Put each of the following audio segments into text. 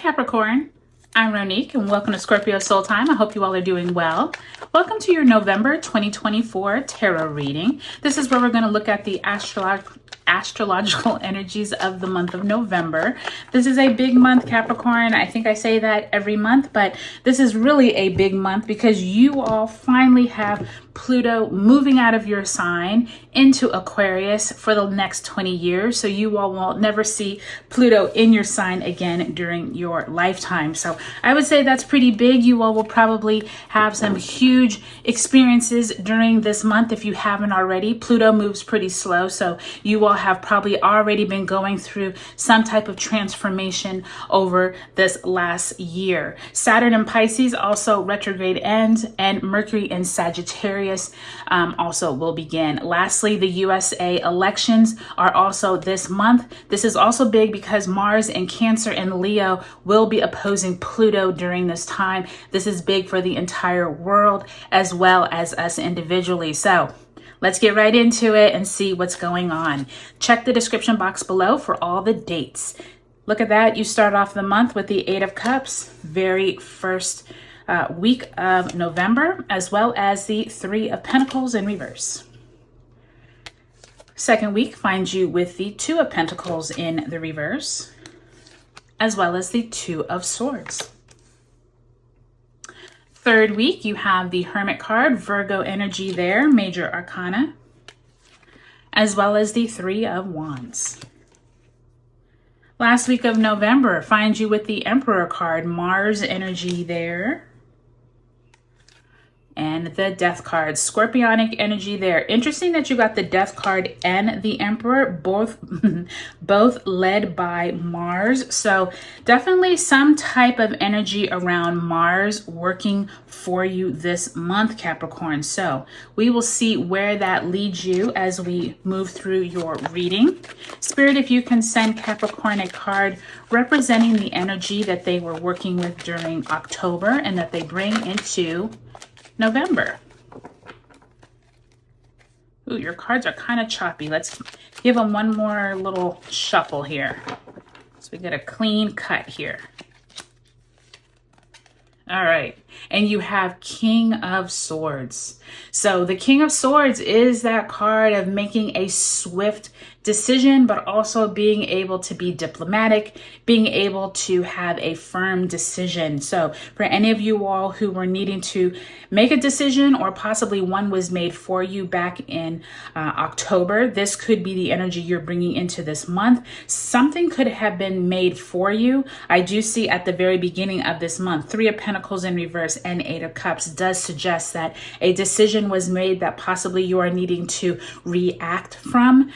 Capricorn, I'm Ronique and welcome to Scorpio Soul Time. I hope you all are doing well. Welcome to your November 2024 tarot reading. This is where we're going to look at the astrological energies of the month of November. This is a big month, Capricorn. I think I say that every month, but this is really a big month because you all finally have Pluto moving out of your sign into Aquarius for the next 20 years. So you all will never see Pluto in your sign again during your lifetime. So I would say that's pretty big. You all will probably have some huge experiences during this month if you haven't already. Pluto moves pretty slow, so you all have probably already been going through some type of transformation over this last year. Saturn in Pisces also retrograde ends, and Mercury in Sagittarius also will begin. Lastly, the USA elections are also this month. This is also big because Mars in Cancer and Leo will be opposing Pluto during this time. This is big for the entire world as well as us individually. So let's get right into it and see what's going on. Check the description box below for all the dates. Look at that. You start off the month with the Eight of Cups, very first week of November, as well as the Three of Pentacles in reverse. Second week finds you with the Two of Pentacles in the reverse, as well as the Two of Swords. Third week, you have the Hermit card, Virgo energy there, Major Arcana, as well as the Three of Wands. Last week of November finds you with the Emperor card, Mars energy there, and the Death card, Scorpionic energy there. Interesting that you got the Death card and the Emperor, both led by Mars. So definitely some type of energy around Mars working for you this month, Capricorn. So we will see where that leads you as we move through your reading. Spirit, if you can send Capricorn a card representing the energy that they were working with during October and that they bring into November. Ooh, your cards are kind of choppy. Let's give them one more little shuffle here, so we get a clean cut here. All right, and you have King of Swords. So the King of Swords is that card of making a swift decision, but also being able to be diplomatic, being able to have a firm decision. So for any of you all who were needing to make a decision, or possibly one was made for you back in October, this could be the energy you're bringing into this month. Something could have been made for you. I do see at the very beginning of this month, Three of Pentacles in reverse and Eight of Cups does suggest that a decision was made that possibly you are needing to react from.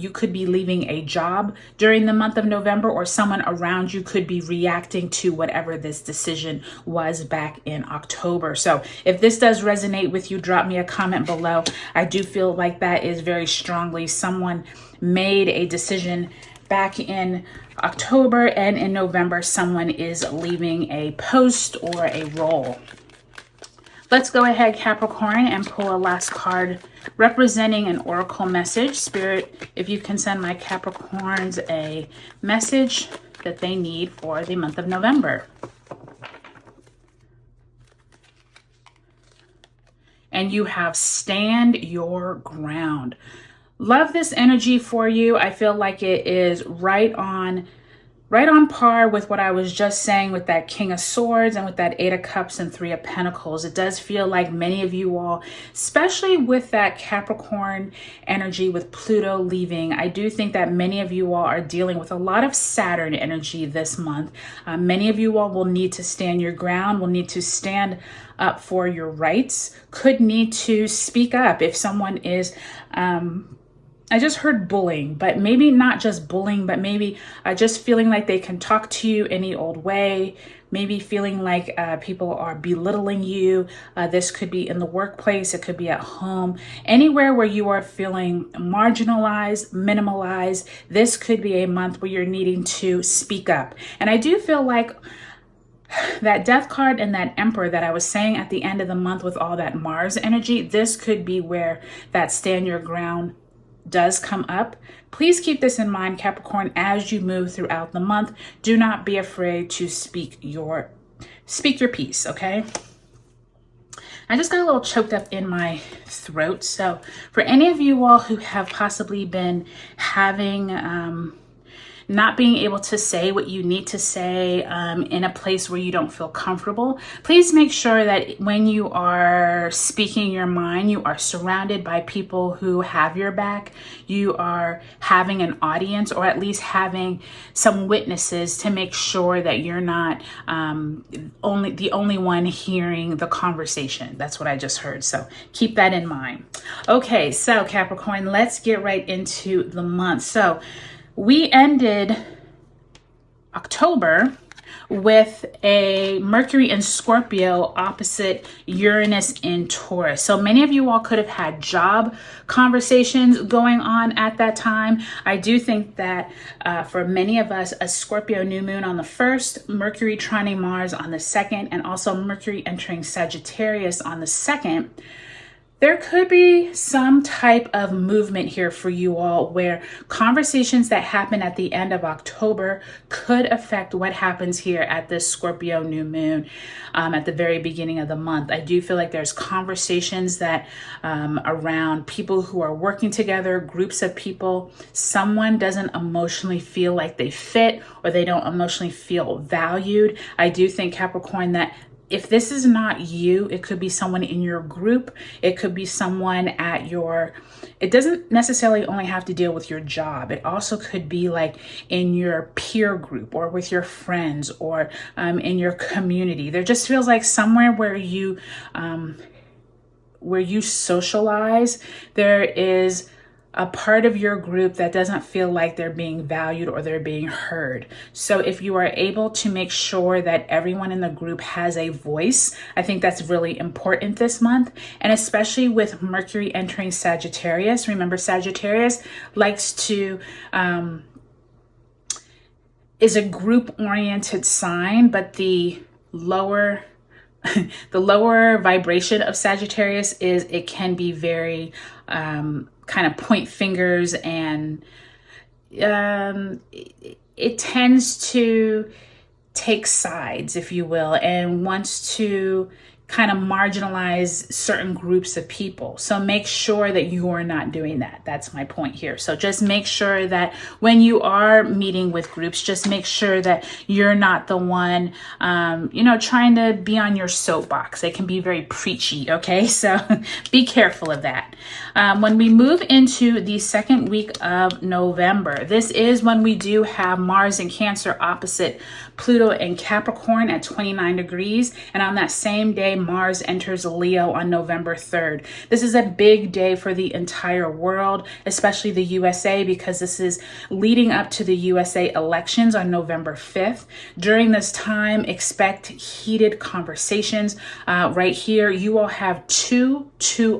You could be leaving a job during the month of November, or someone around you could be reacting to whatever this decision was back in October. So if this does resonate with you, drop me a comment below. I do feel like that is very strongly someone made a decision back in October, and in November someone is leaving a post or a role. Let's go ahead, Capricorn, and pull a last card representing an oracle message. Spirit, if you can send my Capricorns a message that they need for the month of November. And you have Stand Your Ground. Love this energy for you. I feel like it is right on par with what I was just saying with that King of Swords and with that Eight of Cups and Three of Pentacles. It does feel like many of you all, especially with that Capricorn energy with Pluto leaving, I do think that many of you all are dealing with a lot of Saturn energy this month. Many of you all will need to stand your ground, will need to stand up for your rights, could need to speak up if someone is I just heard bullying, but maybe not just bullying, but maybe just feeling like they can talk to you any old way, maybe feeling like people are belittling you. This could be in the workplace, it could be at home, anywhere where you are feeling marginalized, minimalized. This could be a month where you're needing to speak up. And I do feel like that Death card and that Emperor that I was saying at the end of the month with all that Mars energy, this could be where that stand your ground does come up, please keep this in mind, Capricorn, as you move throughout the month. Do not be afraid to speak your piece, okay? I just got a little choked up in my throat. So for any of you all who have possibly been having not being able to say what you need to say in a place where you don't feel comfortable, please make sure that when you are speaking your mind, you are surrounded by people who have your back. You are having an audience, or at least having some witnesses to make sure that you're not the only one hearing the conversation. That's what I just heard. So keep that in mind. Okay, so Capricorn, let's get right into the month. So we ended October with a Mercury in Scorpio opposite Uranus in Taurus. So many of you all could have had job conversations going on at that time. I do think that for many of us, a Scorpio New Moon on the 1st, Mercury trining Mars on the 2nd, and also Mercury entering Sagittarius on the 2nd, there could be some type of movement here for you all where conversations that happen at the end of October could affect what happens here at this Scorpio New Moon at the very beginning of the month. I do feel like there's conversations that around people who are working together, groups of people, someone doesn't emotionally feel like they fit, or they don't emotionally feel valued. I do think, Capricorn, that if this is not you, it could be someone in your group. It could be someone at it doesn't necessarily only have to deal with your job. It also could be like in your peer group, or with your friends, or in your community. There just feels like somewhere where you socialize, there is a part of your group that doesn't feel like they're being valued or they're being heard. So if you are able to make sure that everyone in the group has a voice, I think that's really important this month. And especially with Mercury entering Sagittarius. Remember, Sagittarius likes to, is a group-oriented sign, but the lower vibration of Sagittarius is it can be very kind of point fingers, and it tends to take sides, if you will, and wants to kind of marginalize certain groups of people. So make sure that you are not doing that. That's my point here. So just make sure that when you are meeting with groups, just make sure that you're not the one, trying to be on your soapbox. It can be very preachy. Okay. So be careful of that. When we move into the second week of November, this is when we do have Mars in Cancer opposite Pluto in Capricorn at 29 degrees. And on that same day, Mars enters Leo on November 3rd. This is a big day for the entire world, especially the USA, because this is leading up to the USA elections on November 5th. During this time, expect heated conversations. Right here, you all have two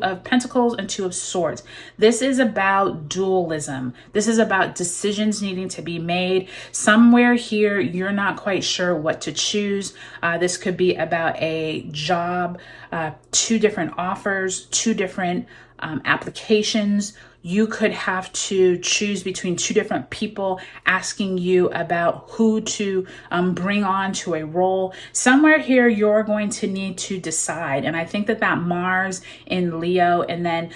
of Pentacles and Two of Swords. This is about dualism. This is about decisions needing to be made. Somewhere here, you're not quite sure what to choose. This could be about a job, two different offers, two different applications. You could have to choose between two different people asking you about who to bring on to a role. Somewhere here, you're going to need to decide. And I think that Mars in Leo, and then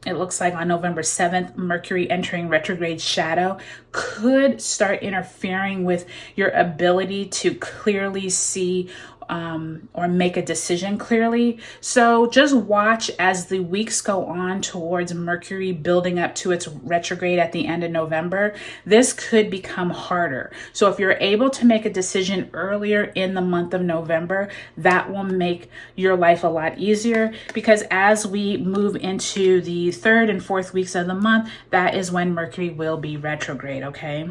it looks like on November 7th, Mercury entering retrograde shadow, could start interfering with your ability to clearly see or make a decision clearly. So just watch as the weeks go on towards Mercury building up to its retrograde at the end of November. This could become harder. So if you're able to make a decision earlier in the month of November, that will make your life a lot easier, because as we move into the 3rd and 4th weeks of the month, that is when Mercury will be retrograde, okay?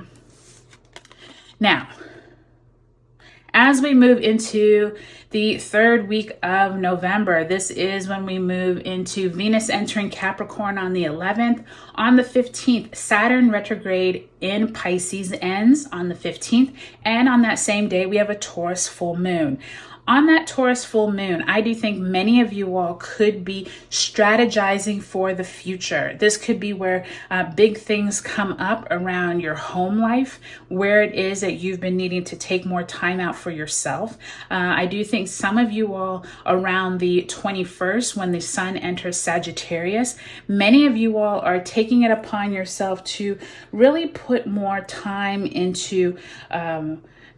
Now, as we move into the 3rd week of November, this is when we move into Venus entering Capricorn on the 11th. On the 15th, Saturn retrograde in Pisces ends on the 15th. And on that same day, we have a Taurus full moon. on that Taurus full moon, I do think many of you all could be strategizing for the future. This could be where big things come up around your home life, where it is that you've been needing to take more time out for yourself. I do think some of you all around the 21st, when the sun enters Sagittarius, many of you all are taking it upon yourself to really put more time into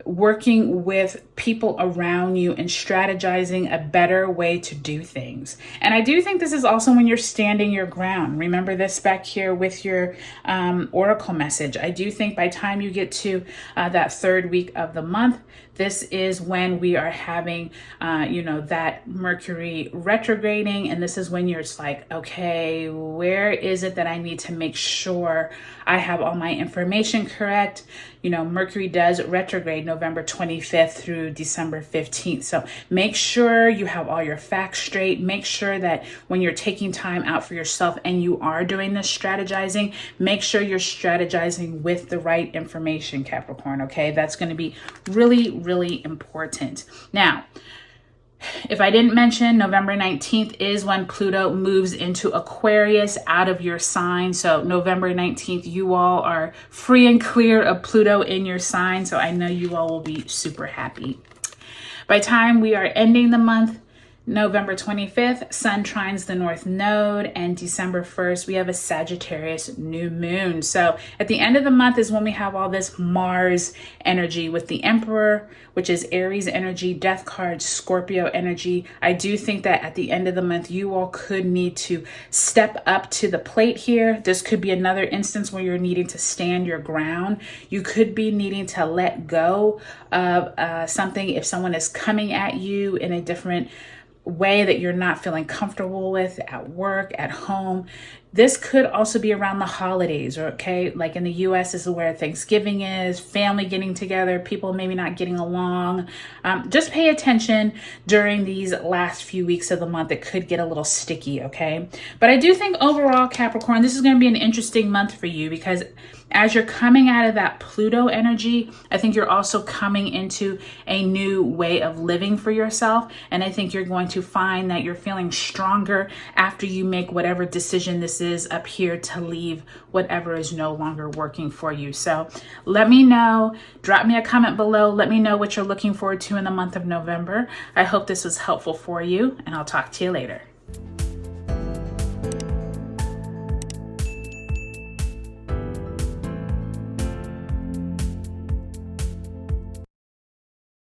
working with people around you and strategizing a better way to do things. And I do think this is also when you're standing your ground. Remember this back here with your oracle message. I do think by the time you get to that third week of the month, this is when we are having, that Mercury retrograding. And this is when you're just like, okay, where is it that I need to make sure I have all my information correct? Mercury does retrograde November 25th through December 15th. So make sure you have all your facts straight. Make sure that when you're taking time out for yourself and you are doing this strategizing, make sure you're strategizing with the right information, Capricorn. Okay, that's going to be really, really important. Now, if I didn't mention, November 19th is when Pluto moves into Aquarius out of your sign. So November 19th, you all are free and clear of Pluto in your sign. So I know you all will be super happy. By the time we are ending the month, November 25th, Sun trines the North Node, and December 1st, we have a Sagittarius new moon. So at the end of the month is when we have all this Mars energy with the Emperor, which is Aries energy, Death card, Scorpio energy. I do think that at the end of the month, you all could need to step up to the plate here. This could be another instance where you're needing to stand your ground. You could be needing to let go of something if someone is coming at you in a different way that you're not feeling comfortable with at work, at home. This could also be around the holidays, okay? Like in the US, this is where Thanksgiving is, family getting together, people maybe not getting along. Just pay attention during these last few weeks of the month. It could get a little sticky, okay? But I do think overall, Capricorn, this is going to be an interesting month for you because as you're coming out of that Pluto energy, I think you're also coming into a new way of living for yourself. And I think you're going to find that you're feeling stronger after you make whatever decision this is up here to leave whatever is no longer working for you. So let me know, drop me a comment below. Let me know what you're looking forward to in the month of November. I hope this was helpful for you, and I'll talk to you later.